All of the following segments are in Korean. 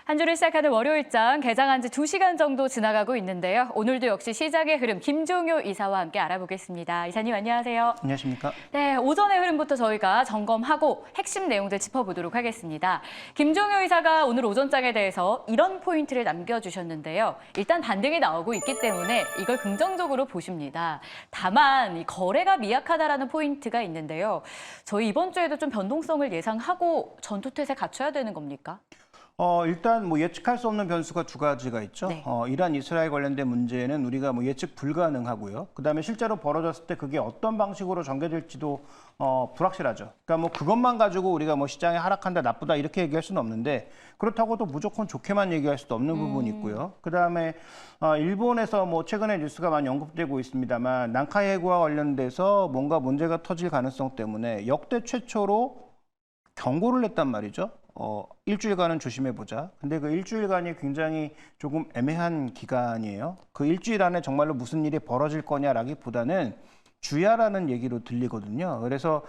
한 주를 시작하는 월요일장 개장한 지 2시간 정도 지나가고 있는데요. 오늘도 역시 시장의 흐름 김종효 이사와 함께 알아보겠습니다. 이사님 안녕하세요. 안녕하십니까? 네, 오전의 흐름부터 저희가 점검하고 핵심 내용들 짚어보도록 하겠습니다. 김종효 이사가 오늘 오전장에 대해서 이런 포인트를 남겨주셨는데요. 일단 반등이 나오고 있기 때문에 이걸 긍정적으로 보십니다. 다만 이 거래가 미약하다라는 포인트가 있는데요. 저희 이번 주에도 좀 변동성을 예상하고 전투태세 갖춰야 되는 겁니까? 일단 예측할 수 없는 변수가 두 가지가 있죠. 네. 이란 이스라엘 관련된 문제는 우리가 예측 불가능하고요. 그다음에 실제로 벌어졌을 때 그게 어떤 방식으로 전개될지도 불확실하죠. 그러니까 그것만 가지고 우리가 시장이 하락한다, 나쁘다 이렇게 얘기할 수는 없는데 그렇다고 또 무조건 좋게만 얘기할 수도 없는 부분이 있고요. 그다음에 일본에서 최근에 뉴스가 많이 언급되고 있습니다만 난카이 해구와 관련돼서 뭔가 문제가 터질 가능성 때문에 역대 최초로 경고를 냈단 말이죠. 일주일간은 조심해보자. 근데 그 일주일간이 굉장히 조금 애매한 기간이에요. 그 일주일 안에 정말로 무슨 일이 벌어질 거냐라기보다는 주야라는 얘기로 들리거든요. 그래서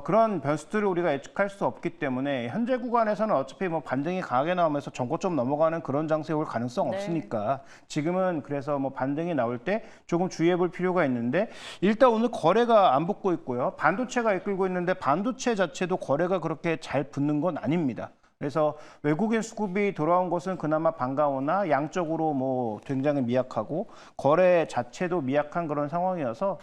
그런 변수들을 우리가 예측할 수 없기 때문에 현재 구간에서는 어차피 반등이 강하게 나오면서 전고점 넘어가는 그런 장세에 올 가능성 없으니까 지금은 그래서 반등이 나올 때 조금 주의해 볼 필요가 있는데 일단 오늘 거래가 안 붙고 있고요. 반도체가 이끌고 있는데 반도체 자체도 거래가 그렇게 잘 붙는 건 아닙니다. 그래서 외국인 수급이 돌아온 것은 그나마 반가우나 양적으로 굉장히 미약하고 거래 자체도 미약한 그런 상황이어서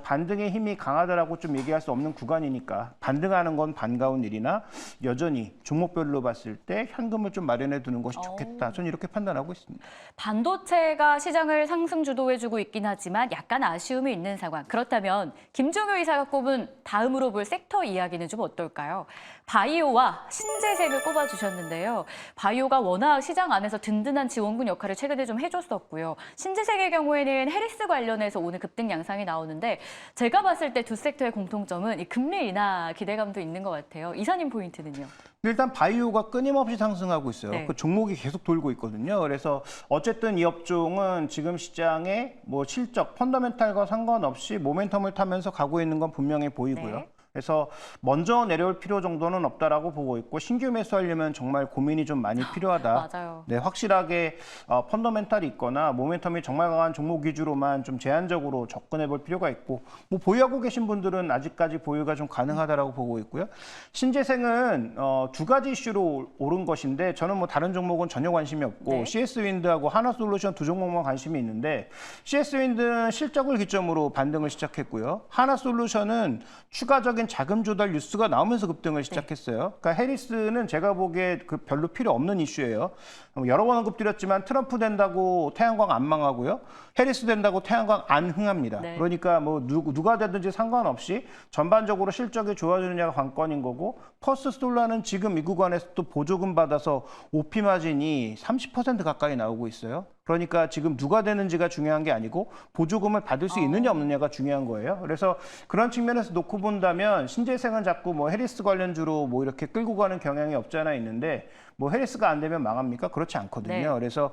반등의 힘이 강하다라고 좀 얘기할 수 없는 구간이니까 반등하는 건 반가운 일이나 여전히 종목별로 봤을 때 현금을 좀 마련해 두는 것이 좋겠다. 저는 이렇게 판단하고 있습니다. 반도체가 시장을 상승 주도해주고 있긴 하지만 약간 아쉬움이 있는 상황. 그렇다면 김종효 이사가 꼽은 다음으로 볼 섹터 이야기는 좀 어떨까요? 바이오와 신재생을 꼽아주셨는데요. 바이오가 워낙 시장 안에서 든든한 지원군 역할을 최근에 좀 해줬었고요. 신재생의 경우에는 해리스 관련해서 오늘 급등 양상이 나오는데 제가 봤을 때 두 섹터의 공통점은 이 금리 인하 기대감도 있는 것 같아요. 이사님 포인트는요? 일단 바이오가 끊임없이 상승하고 있어요. 네. 그 종목이 계속 돌고 있거든요. 그래서 어쨌든 이 업종은 지금 시장에 실적, 펀더멘탈과 상관없이 모멘텀을 타면서 가고 있는 건 분명히 보이고요. 네. 그래서 먼저 내려올 필요 정도는 없다라고 보고 있고 신규 매수하려면 정말 고민이 좀 많이 필요하다. 맞아요. 네, 확실하게 펀더멘탈이 있거나 모멘텀이 정말 강한 종목 위주로만 좀 제한적으로 접근해 볼 필요가 있고 보유하고 계신 분들은 아직까지 보유가 좀 가능하다라고 보고 있고요. 신재생은 두 가지 이슈로 오른 것인데 저는 다른 종목은 전혀 관심이 없고 네. CS윈드하고 하나솔루션 두 종목만 관심이 있는데 CS윈드는 실적을 기점으로 반등을 시작했고요. 하나솔루션은 추가적인 자금 조달 뉴스가 나오면서 급등을 시작했어요. 그러니까 해리스는 제가 보기에 별로 필요 없는 이슈예요. 여러 번 언급드렸지만 트럼프 된다고 태양광 안 망하고요. 해리스 된다고 태양광 안 흥합니다. 네. 그러니까 누가 되든지 상관없이 전반적으로 실적이 좋아지느냐가 관건인 거고 퍼스솔라는 지금 이 구간에서 또 보조금 받아서 OP 마진이 30% 가까이 나오고 있어요. 그러니까 지금 누가 되는지가 중요한 게 아니고 보조금을 받을 수 있느냐 없느냐가 중요한 거예요. 그래서 그런 측면에서 놓고 본다면 신재생은 자꾸 해리스 관련주로 이렇게 끌고 가는 경향이 없지 않아 있는데 해리스가 안 되면 망합니까? 그렇지 않거든요. 네. 그래서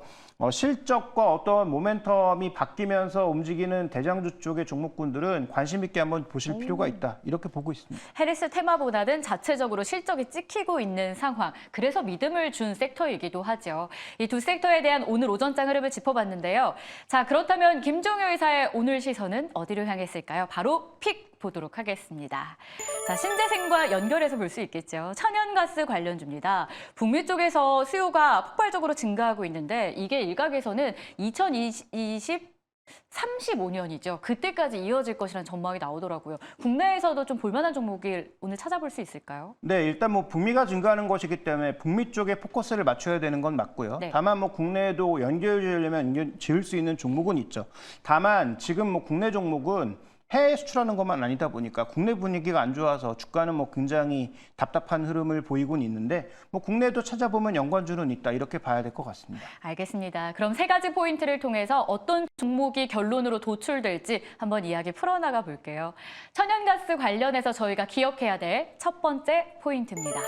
실적과 어떤 모멘텀이 바뀌면서 움직이는 대장주 쪽의 종목군들은 관심 있게 한번 보실 필요가 있다. 이렇게 보고 있습니다. 해리스 테마보다는 자체적으로 실적이 찍히고 있는 상황. 그래서 믿음을 준 섹터이기도 하죠. 이 두 섹터에 대한 오늘 오전장 흐름을 짚어봤는데요. 자, 그렇다면 김종효 이사의 오늘 시선은 어디로 향했을까요? 바로 픽 보도록 하겠습니다. 자, 신재생과 연결해서 볼 수 있겠죠. 천연가스 관련주입니다. 북미 쪽에서 수요가 폭발적으로 증가하고 있는데 이게 일각에서는 35년이죠. 그때까지 이어질 것이라는 전망이 나오더라고요. 국내에서도 좀 볼만한 종목을 오늘 찾아볼 수 있을까요? 네, 일단 북미가 증가하는 것이기 때문에 북미 쪽에 포커스를 맞춰야 되는 건 맞고요. 네. 다만 국내에도 연결지으려면 지을 수 있는 종목은 있죠. 다만 지금 국내 종목은 해외 수출하는 것만 아니다 보니까 국내 분위기가 안 좋아서 주가는 굉장히 답답한 흐름을 보이곤 있는데 국내에도 찾아보면 연관주는 있다 이렇게 봐야 될 것 같습니다. 알겠습니다. 그럼 세 가지 포인트를 통해서 어떤 종목이 결론으로 도출될지 한번 이야기 풀어나가 볼게요. 천연가스 관련해서 저희가 기억해야 될 첫 번째 포인트입니다.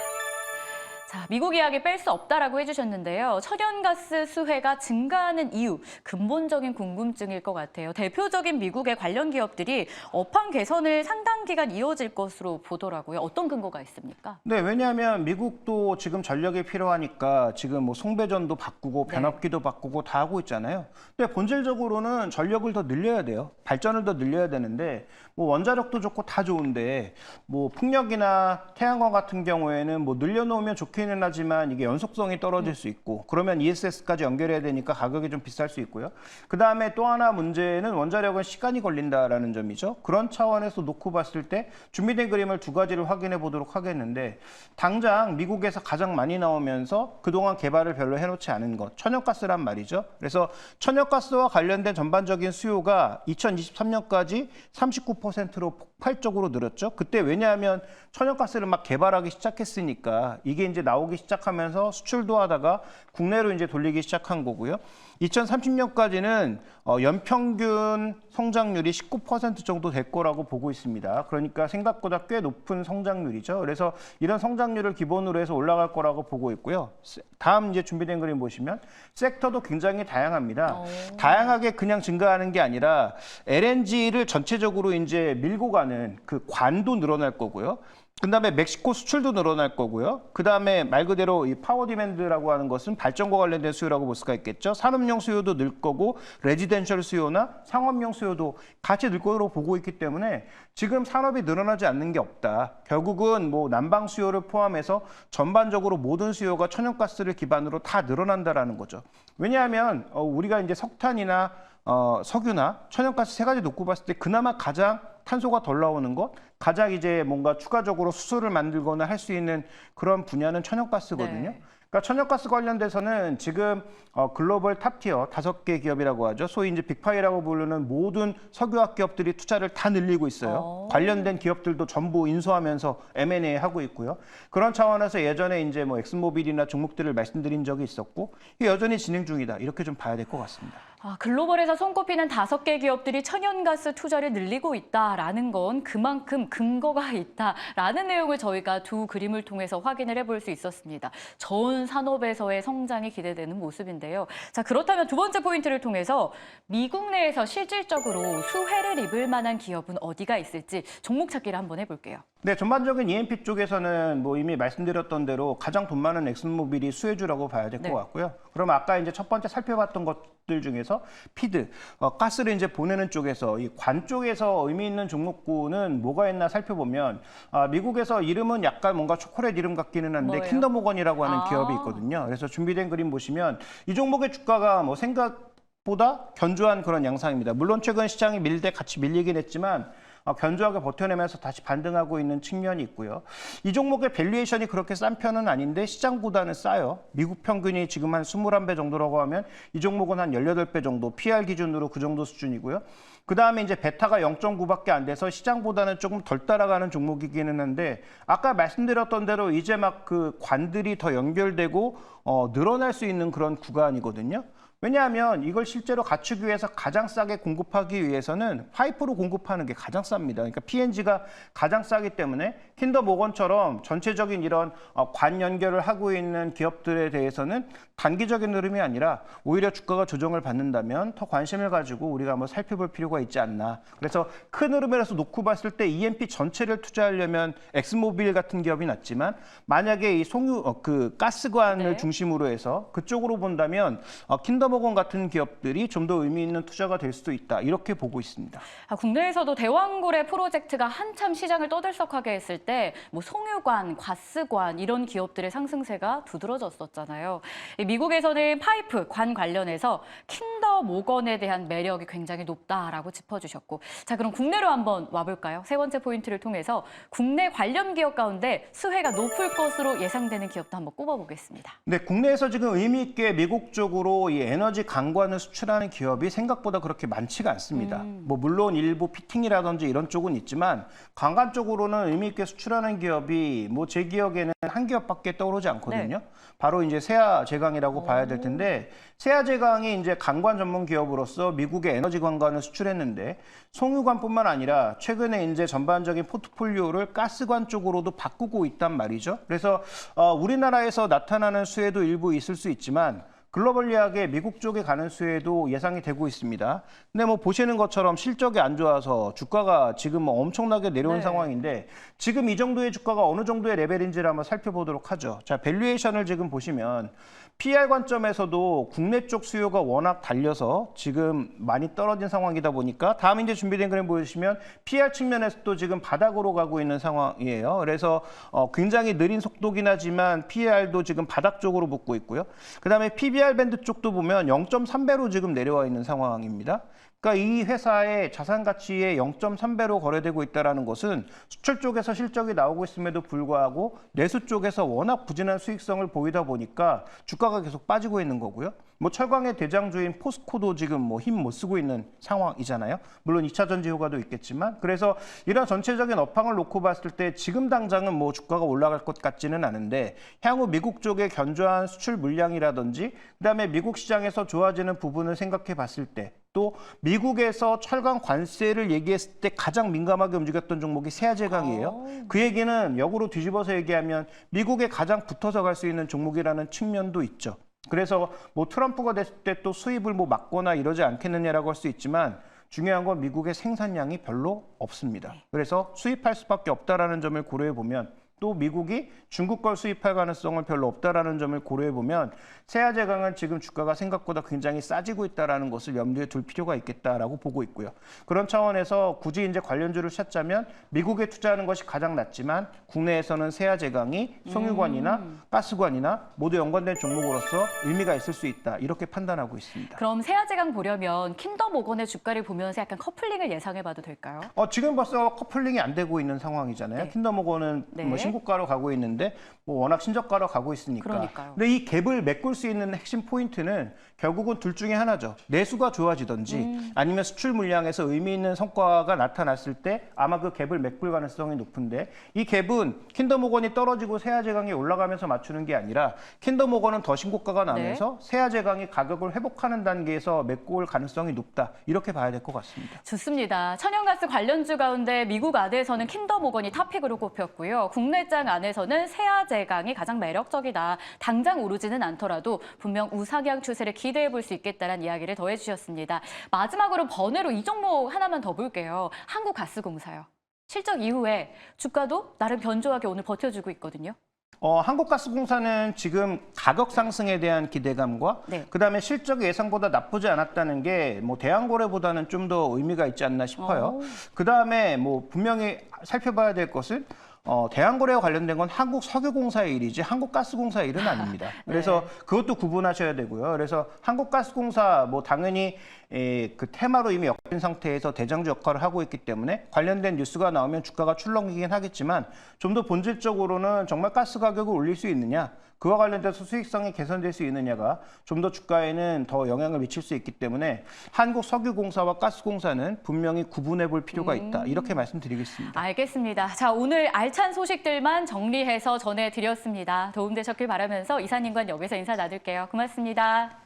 자, 미국 이야기 뺄 수 없다라고 해주셨는데요. 천연가스 수혜가 증가하는 이유, 근본적인 궁금증일 것 같아요. 대표적인 미국의 관련 기업들이 업황 개선을 상당 기간 이어질 것으로 보더라고요. 어떤 근거가 있습니까? 네, 왜냐하면 미국도 지금 전력이 필요하니까 지금 뭐 송배전도 바꾸고 변압기도 바꾸고 다 하고 있잖아요. 근데 본질적으로는 전력을 더 늘려야 돼요. 발전을 더 늘려야 되는데 뭐 원자력도 좋고 다 좋은데 뭐 풍력이나 태양광 같은 경우에는 뭐 늘려놓으면 좋기는 하지만 이게 연속성이 떨어질 수 있고 그러면 ESS까지 연결해야 되니까 가격이 좀 비쌀 수 있고요. 그다음에 또 하나 문제는 원자력은 시간이 걸린다라는 점이죠. 그런 차원에서 놓고 봤을 때 준비된 그림을 두 가지를 확인해 보도록 하겠는데 당장 미국에서 가장 많이 나오면서 그동안 개발을 별로 해놓지 않은 것, 천연가스란 말이죠. 그래서 천연가스와 관련된 전반적인 수요가 2023년까지 39%로 폭발적으로 늘었죠. 그때 왜냐하면 천연가스를 막 개발하기 시작했으니까 이게 이제 나오기 시작하면서 수출도 하다가 국내로 이제 돌리기 시작한 거고요. 2030년까지는 연평균 성장률이 19% 정도 될 거라고 보고 있습니다. 그러니까 생각보다 꽤 높은 성장률이죠. 그래서 이런 성장률을 기본으로 해서 올라갈 거라고 보고 있고요. 다음 이제 준비된 그림 보시면 섹터도 굉장히 다양합니다. 다양하게 그냥 증가하는 게 아니라 LNG를 전체적으로 이제 밀고 가는 그 관도 늘어날 거고요. 그다음에 멕시코 수출도 늘어날 거고요. 그다음에 말 그대로 이 파워 디맨드라고 하는 것은 발전과 관련된 수요라고 볼 수가 있겠죠. 산업용 수요도 늘 거고 레지덴셜 수요나 상업용 수요도 같이 늘 거로 보고 있기 때문에 지금 산업이 늘어나지 않는 게 없다. 결국은 뭐 난방 수요를 포함해서 전반적으로 모든 수요가 천연가스를 기반으로 다 늘어난다라는 거죠. 왜냐하면 우리가 이제 석탄이나 석유나 천연가스 세 가지 놓고 봤을 때 그나마 가장 탄소가 덜 나오는 것, 가장 이제 뭔가 추가적으로 수소를 만들거나 할 수 있는 그런 분야는 천연가스거든요. 네. 그러니까 천연가스 관련돼서는 지금 글로벌 탑티어 5개 기업이라고 하죠. 소위 이제 빅파이라고 부르는 모든 석유화학 기업들이 투자를 다 늘리고 있어요. 관련된 기업들도 전부 인수하면서 M&A 하고 있고요. 그런 차원에서 예전에 이제 뭐 엑슨모빌이나 종목들을 말씀드린 적이 있었고 이게 여전히 진행 중이다. 이렇게 좀 봐야 될 것 같습니다. 글로벌에서 손꼽히는 5개 기업들이 천연가스 투자를 늘리고 있다라는 건 그만큼 근거가 있다라는 내용을 저희가 두 그림을 통해서 확인을 해볼 수 있었습니다. 전 산업에서의 성장이 기대되는 모습인데요. 자, 그렇다면 두 번째 포인트를 통해서 미국 내에서 실질적으로 수혜를 입을 만한 기업은 어디가 있을지 종목 찾기를 한번 해볼게요. 네, 전반적인 E&P 쪽에서는 뭐 이미 말씀드렸던 대로 가장 돈 많은 엑슨모빌이 수혜주라고 봐야 될 것 같고요. 그럼 아까 이제 첫 번째 살펴봤던 것들 중에서 피드, 가스를 이제 보내는 쪽에서 이 관 쪽에서 의미 있는 종목군은 뭐가 있나 살펴보면 미국에서 이름은 약간 뭔가 초콜릿 이름 같기는 한데 뭐예요? 킨더모건이라고 하는 기업이 있거든요. 그래서 준비된 그림 보시면 이 종목의 주가가 뭐 생각보다 견조한 그런 양상입니다. 물론 최근 시장이 밀 때 같이 밀리긴 했지만 견조하게 버텨내면서 다시 반등하고 있는 측면이 있고요. 이 종목의 밸류에이션이 그렇게 싼 편은 아닌데 시장보다는 싸요. 미국 평균이 지금 한 21배 정도라고 하면 이 종목은 한 18배 정도, PR 기준으로 그 정도 수준이고요. 그다음에 이제 베타가 0.9밖에 안 돼서 시장보다는 조금 덜 따라가는 종목이기는 한데 아까 말씀드렸던 대로 이제 막 그 관들이 더 연결되고 늘어날 수 있는 그런 구간이거든요. 왜냐하면 이걸 실제로 갖추기 위해서 가장 싸게 공급하기 위해서는 파이프로 공급하는 게 가장 쌉니다. 그러니까 PNG가 가장 싸기 때문에 킨더모건처럼 전체적인 이런 관 연결을 하고 있는 기업들에 대해서는 단기적인 흐름이 아니라 오히려 주가가 조정을 받는다면 더 관심을 가지고 우리가 한번 살펴볼 필요가 있지 않나. 그래서 큰 흐름에서 놓고 봤을 때 E&P 전체를 투자하려면 엑스모빌 같은 기업이 낫지만 만약에 이 가스관을 중심으로 해서 그쪽으로 본다면 킨더모건 같은 기업들이 좀 더 의미 있는 투자가 될 수도 있다. 이렇게 보고 있습니다. 국내에서도 대왕고래 프로젝트가 한참 시장을 떠들썩하게 했을 때 뭐 송유관, 가스관 이런 기업들의 상승세가 두드러졌었잖아요. 미국에서는 파이프, 관 관련해서 킨더모건에 대한 매력이 굉장히 높다라고 짚어주셨고 자 그럼 국내로 한번 와볼까요? 세 번째 포인트를 통해서 국내 관련 기업 가운데 수혜가 높을 것으로 예상되는 기업도 한번 꼽아보겠습니다. 네, 국내에서 지금 의미 있게 미국 쪽으로 이 에너지 강관을 수출하는 기업이 생각보다 그렇게 많지가 않습니다. 뭐 물론 일부 피팅이라든지 이런 쪽은 있지만 강관 쪽으로는 의미 있게 수출하는 기업이 뭐 제 기억에는 한 기업밖에 떠오르지 않거든요. 바로 이제 세아제강이라고 봐야 될 텐데 세아제강이 이제 강관 전문 기업으로서 미국의 에너지 관관을 수출했는데 송유관뿐만 아니라 최근에 이제 전반적인 포트폴리오를 가스관 쪽으로도 바꾸고 있단 말이죠. 그래서 우리나라에서 나타나는 수혜도 일부 있을 수 있지만 글로벌리하게 미국 쪽에 가는 수혜도 예상이 되고 있습니다. 근데 뭐 보시는 것처럼 실적이 안 좋아서 주가가 지금 뭐 엄청나게 내려온 상황인데 지금 이 정도의 주가가 어느 정도의 레벨인지를 한번 살펴보도록 하죠. 자, 밸류에이션을 지금 보시면 PR 관점에서도 국내 쪽 수요가 워낙 달려서 지금 많이 떨어진 상황이다 보니까 다음 이제 준비된 그림 보시면 PR 측면에서도 지금 바닥으로 가고 있는 상황이에요. 그래서 굉장히 느린 속도긴 하지만 PR도 지금 바닥 쪽으로 붙고 있고요. 그다음에 PBR 밴드 쪽도 보면 0.3배로 지금 내려와 있는 상황입니다. 그러니까 이 회사의 자산 가치의 0.3배로 거래되고 있다는 것은 수출 쪽에서 실적이 나오고 있음에도 불구하고 내수 쪽에서 워낙 부진한 수익성을 보이다 보니까 주가가 계속 빠지고 있는 거고요. 뭐 철강의 대장주인 포스코도 지금 뭐 힘 못 쓰고 있는 상황이잖아요. 물론 2차 전지 효과도 있겠지만 그래서 이런 전체적인 업황을 놓고 봤을 때 지금 당장은 뭐 주가가 올라갈 것 같지는 않은데 향후 미국 쪽의 견조한 수출 물량이라든지 그다음에 미국 시장에서 좋아지는 부분을 생각해 봤을 때 또 미국에서 철강 관세를 얘기했을 때 가장 민감하게 움직였던 종목이 세아제강이에요. 그 얘기는 역으로 뒤집어서 얘기하면 미국에 가장 붙어서 갈 수 있는 종목이라는 측면도 있죠. 그래서 뭐 트럼프가 됐을 때 또 수입을 뭐 막거나 이러지 않겠느냐라고 할 수 있지만 중요한 건 미국의 생산량이 별로 없습니다. 그래서 수입할 수밖에 없다라는 점을 고려해 보면 또 미국이 중국 걸 수입할 가능성은 별로 없다라는 점을 고려해 보면 세아제강은 지금 주가가 생각보다 굉장히 싸지고 있다라는 것을 염두에 둘 필요가 있겠다라고 보고 있고요. 그런 차원에서 굳이 이제 관련주를 찾자면 미국에 투자하는 것이 가장 낫지만 국내에서는 세아제강이 송유관이나 가스관이나 모두 연관된 종목으로서 의미가 있을 수 있다. 이렇게 판단하고 있습니다. 그럼 세아제강 보려면 킨더모건의 주가를 보면서 약간 커플링을 예상해봐도 될까요? 지금 벌써 커플링이 안 되고 있는 상황이잖아요. 네. 킨더모건은 뭐 신고가로 가고 있는데 뭐 워낙 신저가로 가고 있으니까. 그러니까요. 근데 이 갭을 메꿀 수 있는 핵심 포인트는 결국은 둘 중에 하나죠. 내수가 좋아지든지 아니면 수출 물량에서 의미 있는 성과가 나타났을 때 아마 그 갭을 메꿀 가능성이 높은데 이 갭은 킨더모건이 떨어지고 세아제강이 올라가면서 맞추는 게 아니라 킨더모건은 더 신고가가 나면서 세아제강이 가격을 회복하는 단계에서 메꿀 가능성이 높다. 이렇게 봐야 될 것 같습니다. 좋습니다. 천연가스 관련주 가운데 미국 안에서는 킨더모건이 탑픽으로 꼽혔고요. 국내장 안에서는 세아제강이 가장 매력적이다. 당장 오르지는 않더라도 분명 우상향 추세를 기대해 볼 수 있겠다는 이야기를 더해 주셨습니다. 마지막으로 번외로 이 종목 하나만 더 볼게요. 한국가스공사요. 실적 이후에 주가도 나름 견조하게 오늘 버텨주고 있거든요. 한국가스공사는 지금 가격 상승에 대한 기대감과 그다음에 실적이 예상보다 나쁘지 않았다는 게 뭐 대한고래보다는 좀 더 의미가 있지 않나 싶어요. 그다음에 뭐 분명히 살펴봐야 될 것은 대한고래와 관련된 건 한국석유공사의 일이지 한국가스공사의 일은 아닙니다. 그래서 그것도 구분하셔야 되고요. 그래서 한국가스공사 뭐 당연히 그 테마로 이미 엮인 상태에서 대장주 역할을 하고 있기 때문에 관련된 뉴스가 나오면 주가가 출렁이긴 하겠지만 좀 더 본질적으로는 정말 가스 가격을 올릴 수 있느냐 그와 관련돼서 수익성이 개선될 수 있느냐가 좀 더 주가에는 더 영향을 미칠 수 있기 때문에 한국석유공사와 가스공사는 분명히 구분해 볼 필요가 있다. 이렇게 말씀드리겠습니다. 알겠습니다. 자, 오늘 알찬 소식들만 정리해서 전해드렸습니다. 도움되셨길 바라면서 이사님과 여기서 인사 나눌게요. 고맙습니다.